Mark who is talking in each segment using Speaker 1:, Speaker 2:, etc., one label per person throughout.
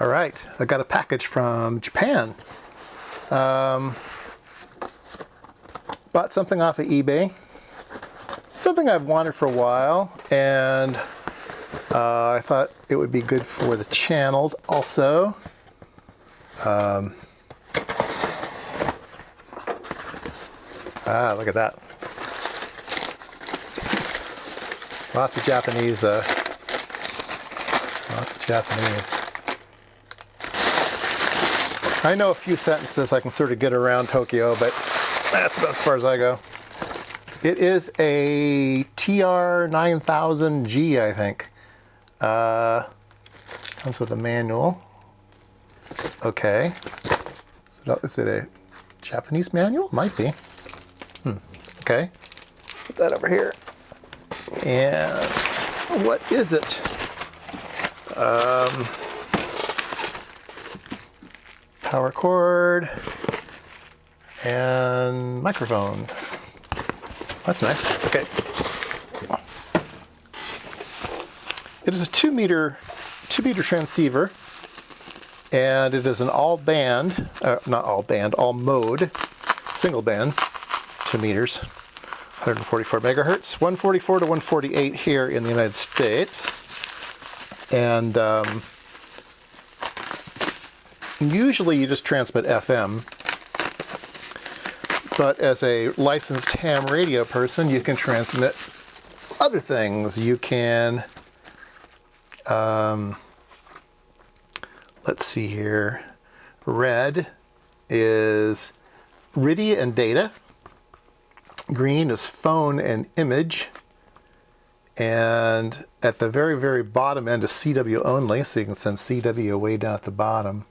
Speaker 1: All right, I got a package from Japan. Bought something off of eBay. Something I've wanted for a while, and I thought it would be good for the channel also. Look at that. Lots of Japanese, I know a few sentences I can sort of get around Tokyo, but that's about as far as I go. It is a TR-9000G, I think. Comes with a manual. Okay. Is it a Japanese manual? Might be. Okay. Put that over here. And what is it? Power cord and microphone. That's nice. Okay. It is a 2 meter transceiver, and it is an all mode, single band, 2 meters, 144 megahertz, 144 to 148 here in the United States. And usually you just transmit FM, but as a licensed ham radio person, you can transmit other things. You can, let's see here, red is RIDI and data, green is phone and image, and at the very, very bottom end is CW only, so you can send CW way down at the bottom.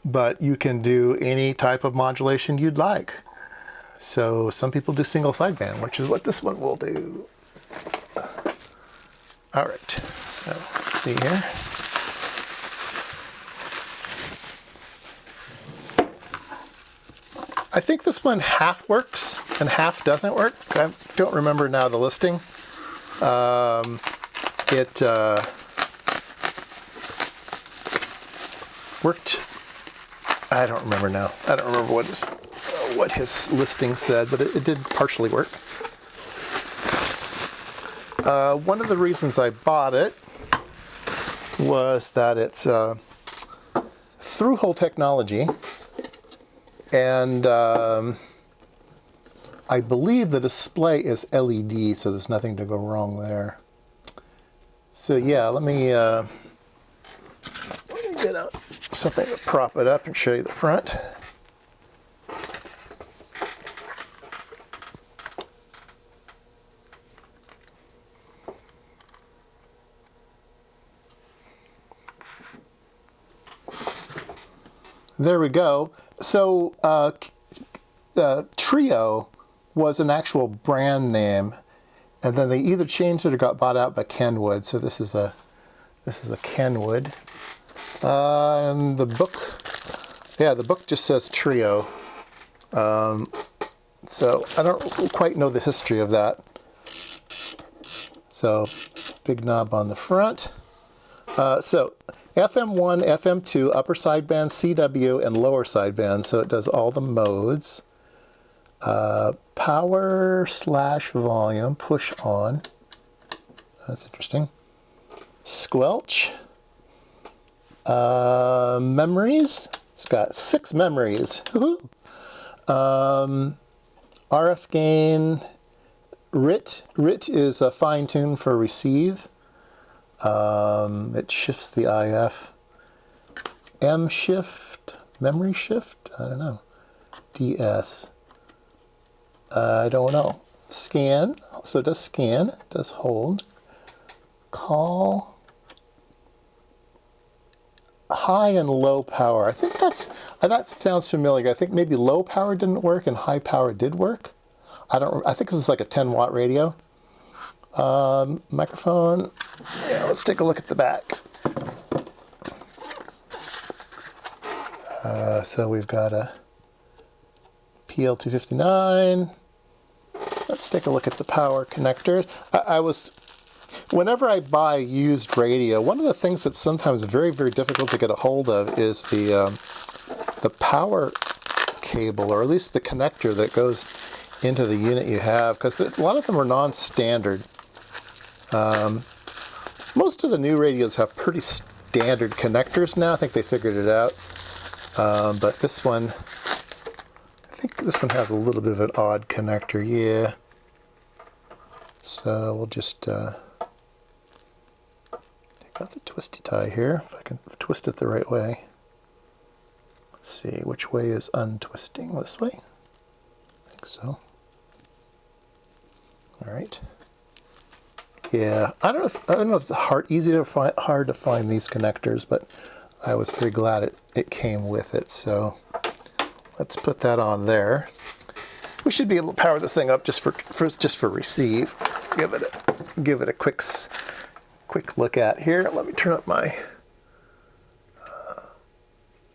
Speaker 1: But you can do any type of modulation you'd like. So some people do single sideband, which is what this one will do. All right, so let's see here. I think this one half works and half doesn't work. I don't remember now the listing. It worked. I don't remember now. I don't remember what his listing said, but it did partially work. One of the reasons I bought it was that it's through-hole technology, and I believe the display is LED, so there's nothing to go wrong there. So yeah, let me get out something to prop it up and show you the front. There we go. So Trio was an actual brand name, and then they either changed it or got bought out by Kenwood. So this is a Kenwood. And the book just says Trio. So I don't quite know the history of that. So big knob on the front. So FM1, FM2, upper sideband, CW, and lower sideband. So it does all the modes. Power/volume, push on. That's interesting. Squelch. Memories. It's got 6 memories. RF gain. RIT. RIT is a fine tune for receive. It shifts the IF. M shift. Memory shift? I don't know. DS. I don't know. Scan. So it does scan. It does hold. Call. High and low power. I think that sounds familiar. I think maybe low power didn't work and high power did work. I think this is like a 10-watt radio. Microphone. Yeah, let's take a look at the back. So we've got a PL259. Let's take a look at the power connectors. Whenever I buy used radio, one of the things that's sometimes very, very difficult to get a hold of is the power cable, or at least the connector that goes into the unit you have, because a lot of them are non-standard. Most of the new radios have pretty standard connectors now. I think they figured it out. But this one, I think this one has a little bit of an odd connector, yeah. So we'll just take out the twisty tie here, if I can twist it the right way. Let's see, which way is untwisting? This way? I think so. All right. Yeah, I don't know if it's hard to find these connectors, but I was very glad it came with it. So let's put that on there. We should be able to power this thing up just for receive. Give it a quick look at here. Let me turn up my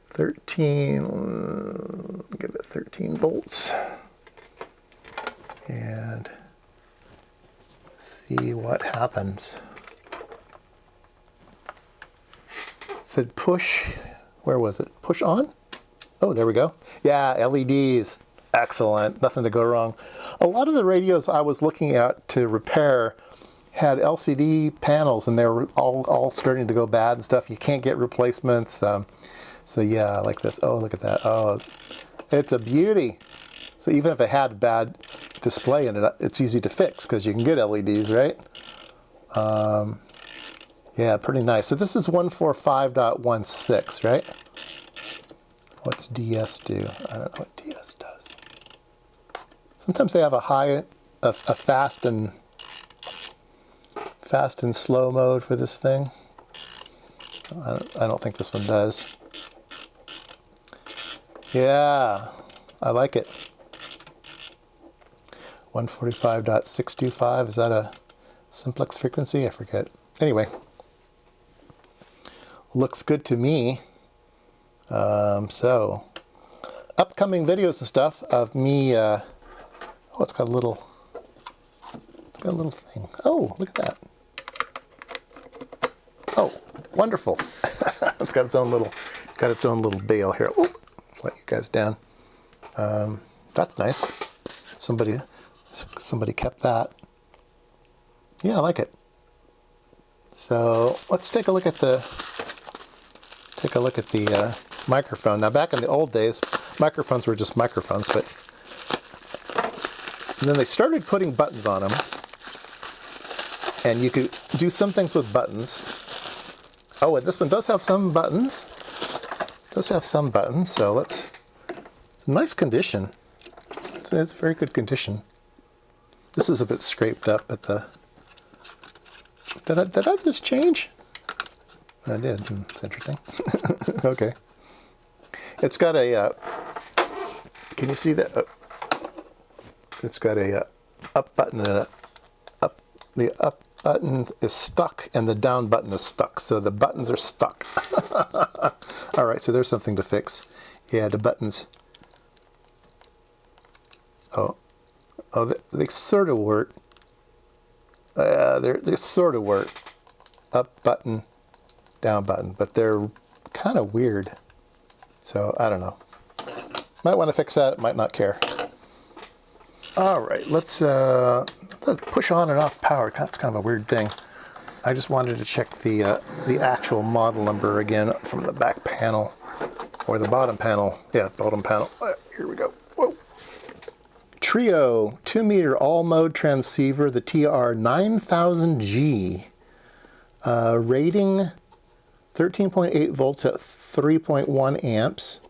Speaker 1: 13. Give it 13 volts and see what happens. It said push. Where was it? Push on? Oh, there we go. Yeah, LEDs. Excellent. Nothing to go wrong. A lot of the radios I was looking at to repair had LCD panels, and they were all starting to go bad and stuff. You can't get replacements. So yeah, like this. Oh, look at that. Oh, it's a beauty. So even if it had a bad display in it, it's easy to fix because you can get LEDs, right? Yeah, pretty nice. So this is 145.16, right? What's DS do? I don't know what DS does. Sometimes they have a fast and slow mode for this thing. I don't think this one does. Yeah, I like it. 145.625, is that a simplex frequency? I forget. Anyway, looks good to me. So, upcoming videos and stuff of me, oh, it's got a little thing. Oh, look at that. Oh, wonderful. It's got its own little bail here. Oop, let you guys down. That's nice. Somebody kept that. Yeah, I like it. So let's take a look at the microphone. Now, back in the old days, microphones were just microphones, but and then they started putting buttons on them, and you could do some things with buttons. Oh, and this one does have some buttons. So it's a nice condition. It's a very good condition. This is a bit scraped up at the. Did I just change? I did. It's interesting. Okay. It's got a. Can you see that? It's got a up button and a up. The up button is stuck and the down button is stuck. So the buttons are stuck. All right. So there's something to fix. Yeah, the buttons. Oh, they sort of work. They sort of work. Up button, down button, but they're kind of weird. So I don't know. Might want to fix that. Might not care. All right, let's push on and off power. That's kind of a weird thing. I just wanted to check the actual model number again from the back panel or the bottom panel. Yeah, bottom panel. Here we go. Whoa. Trio 2-meter all-mode transceiver, the TR-9000G. Rating 13.8 volts at 3.1 amps.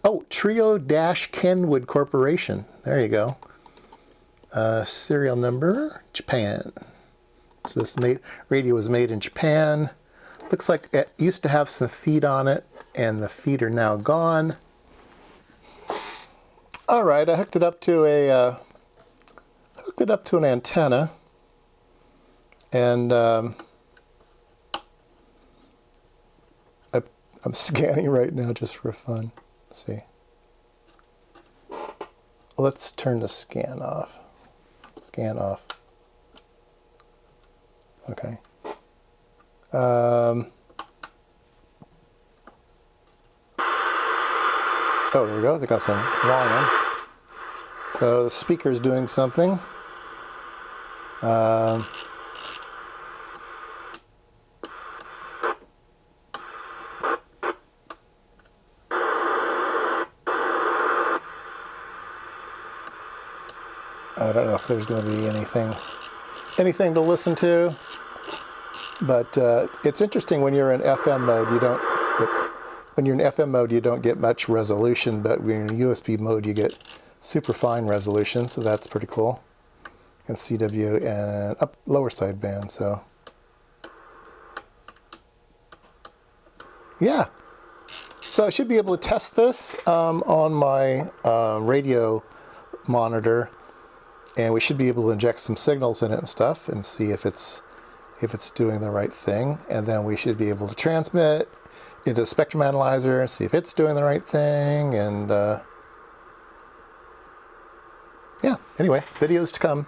Speaker 1: Oh, Trio-Kenwood Corporation. There you go. Serial number, Japan. So this radio was made in Japan. Looks like it used to have some feet on it, and the feet are now gone. All right, I hooked it up to an antenna, and I'm scanning right now just for fun. Let's see. Let's turn the scan off. Scan off. Okay. Oh, there we go. They got some volume. So the speaker's doing something. I don't know if there's going to be anything to listen to, but it's interesting when you're in FM mode. When you're in FM mode, you don't get much resolution, but when you're in USB mode, you get super fine resolution. So that's pretty cool. And CW and lower sideband. So yeah. So I should be able to test this on my radio monitor. And we should be able to inject some signals in it and stuff and see if it's doing the right thing. And then we should be able to transmit into a spectrum analyzer and see if it's doing the right thing. And yeah, anyway, videos to come.